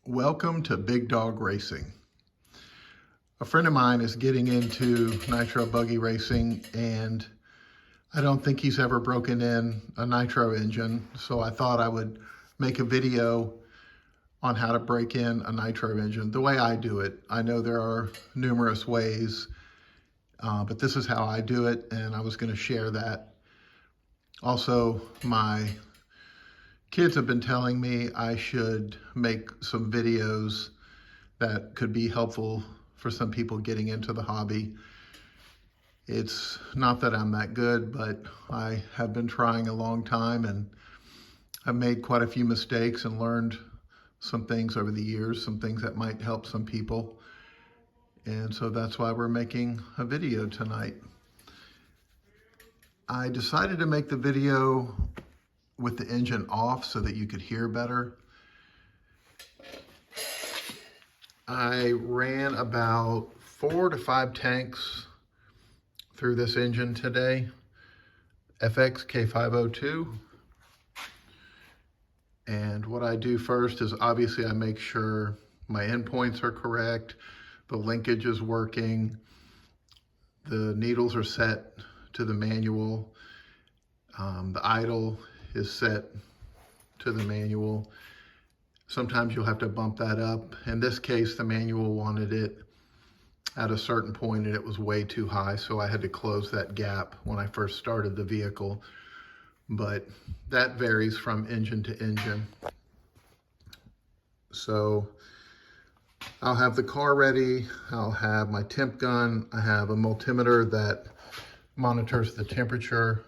Welcome to Big Dog Racing. A friend of mine is getting into Nitro buggy racing, and I don't think he's ever broken in a Nitro engine, so I thought I would make a video on how to break in a Nitro engine the way I do it. I know there are numerous ways, but this is how I do it, and I was going to share that. Also, my kids have been telling me I should make some videos that could be helpful for some people getting into the hobby. It's not that I'm that good, but I have been trying a long time and I've made quite a few mistakes and learned some things over the years, some things that might help some people. And so that's why we're making a video tonight. I decided to make the video with the engine off so that you could hear better. I ran about 4 to 5 tanks through this engine today, FX K502. And what I do first is obviously I make sure my endpoints are correct, the linkage is working, the needles are set to the manual, the idle is set to the manual. Sometimes you'll have to bump that up. In this case, the manual wanted it at a certain point and it was way too high, so I had to close that gap when I first started the vehicle. But that varies from engine to engine. So I'll have the car ready, I'll have my temp gun, I have a multimeter that monitors the temperature.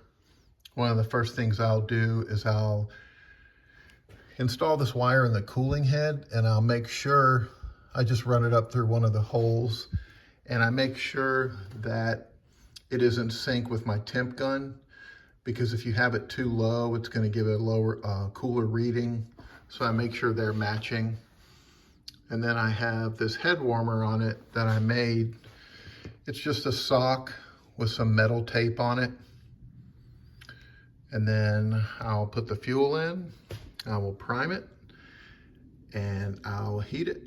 One of the first things I'll do is I'll install this wire in the cooling head, and I'll make sure I just run it up through one of the holes, and I make sure that it is in sync with my temp gun, because if you have it too low, it's going to give it a lower, cooler reading. So I make sure they're matching. And then I have this head warmer on it that I made. It's just a sock with some metal tape on it. And then I'll put the fuel in, I will prime it, and I'll heat it.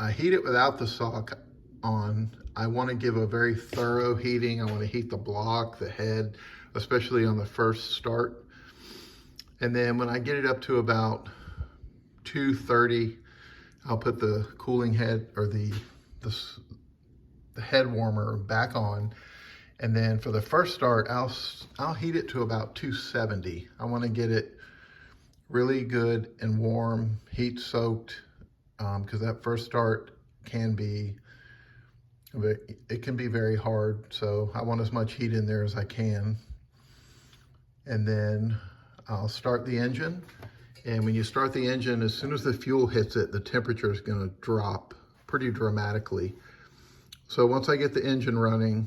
I heat it without the sock on. I want to give a very thorough heating. I want to heat the block, the head, especially on the first start. And then when I get it up to about 230, I'll put the cooling head or the head warmer back on. And then for the first start, I'll heat it to about 270. I want to get it really good and warm, heat soaked, because that first start can be very hard. So I want as much heat in there as I can. And then I'll start the engine. And when you start the engine, as soon as the fuel hits it, the temperature is going to drop pretty dramatically. So once I get the engine running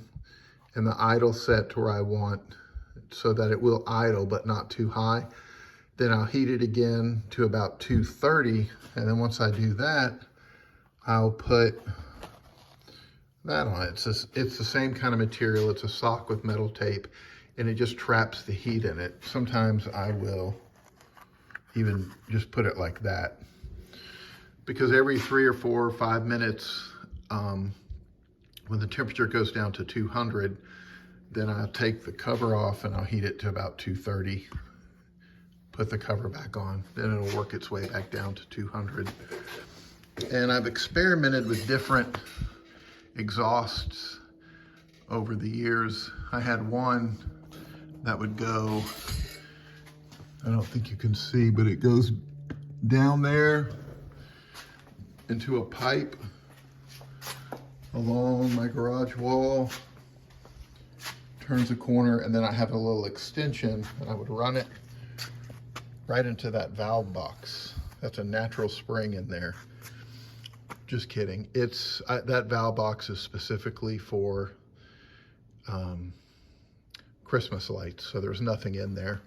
and the idle set to where I want, so that it will idle but not too high, then I'll heat it again to about 230. And then once I do that, I'll put that on it. It's the same kind of material. It's a sock with metal tape, and it just traps the heat in it. Sometimes I will even just put it like that, because every 3 or 4 or 5 minutes, when the temperature goes down to 200, then I'll take the cover off and I'll heat it to about 230, put the cover back on, then it'll work its way back down to 200. And I've experimented with different exhausts over the years. I had one that would go, I don't think you can see, but it goes down there into a pipe along my garage wall, turns a corner, and then I have a little extension, and I would run it right into that valve box. That's a natural spring in there. Just kidding. That valve box is specifically for Christmas lights, so there's nothing in there.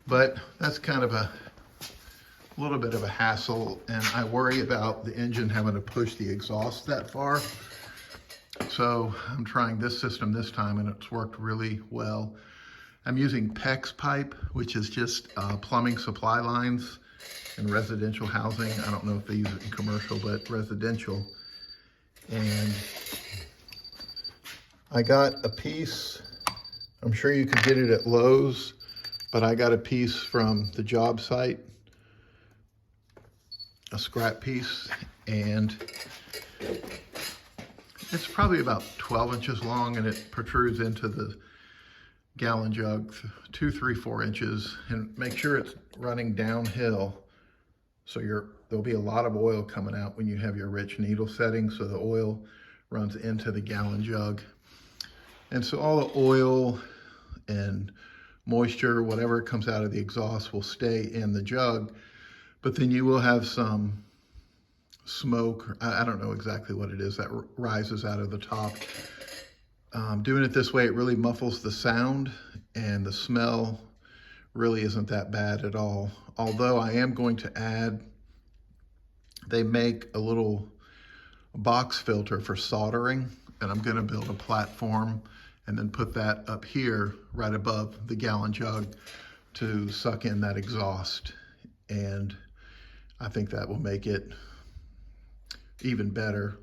But that's kind of a little bit of a hassle, and I worry about the engine having to push the exhaust that far. So I'm trying this system this time, and it's worked really well. I'm using PEX pipe, which is just plumbing supply lines. in residential housing. I don't know if they use it in commercial, but residential. And I got a piece, I'm sure you could get it at Lowe's, but I got a piece from the job site, a scrap piece, and it's probably about 12 inches long, and it protrudes into the gallon jug 2, 3, 4 inches. And make sure it's running downhill, so there'll be a lot of oil coming out when you have your rich needle setting, so the oil runs into the gallon jug. And so all the oil and moisture, whatever comes out of the exhaust, will stay in the jug, but then you will have some smoke, I don't know exactly what it is, that rises out of the top. Doing it this way, it really muffles the sound, and the smell really isn't that bad at all. Although I am going to add, they make a little box filter for soldering, and I'm going to build a platform and then put that up here right above the gallon jug to suck in that exhaust. And I think that will make it even better.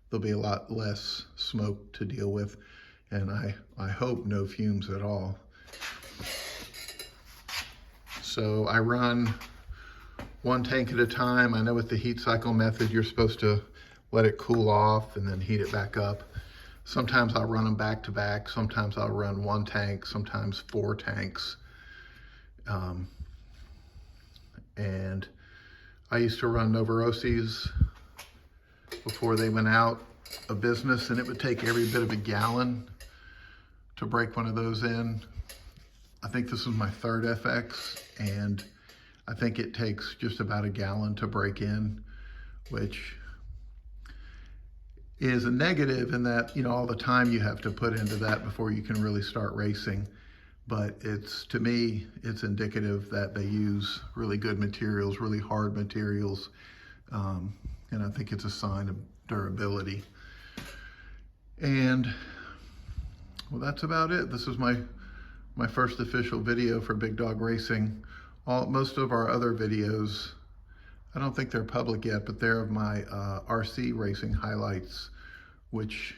There'll be a lot less smoke to deal with, and I hope no fumes at all. So I run one tank at a time. I know with the heat cycle method, you're supposed to let it cool off and then heat it back up. Sometimes I'll run them back to back. Sometimes I'll run one tank, sometimes 4 tanks. And I used to run Novorossis before they went out of business, and it would take every bit of a gallon to break one of those in. I think this is my 3rd FX, and I think it takes just about a gallon to break in, which is a negative in that, you know, all the time you have to put into that before you can really start racing. But it's, to me, it's indicative that they use really good materials, really hard materials. And I think it's a sign of durability. And well, that's about it. This is my first official video for Big Dog Racing. Most of our other videos, I don't think they're public yet, but they're of my RC racing highlights, which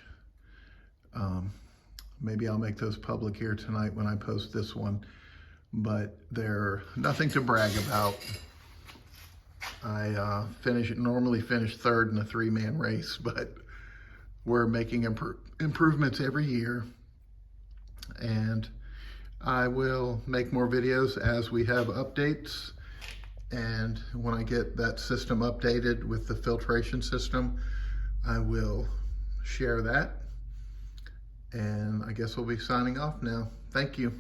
maybe I'll make those public here tonight when I post this one, but they're nothing to brag about. I normally finish 3rd in a 3-man race, but we're making improvements every year, and I will make more videos as we have updates. And when I get that system updated with the filtration system, I will share that. And I guess we'll be signing off now. Thank you.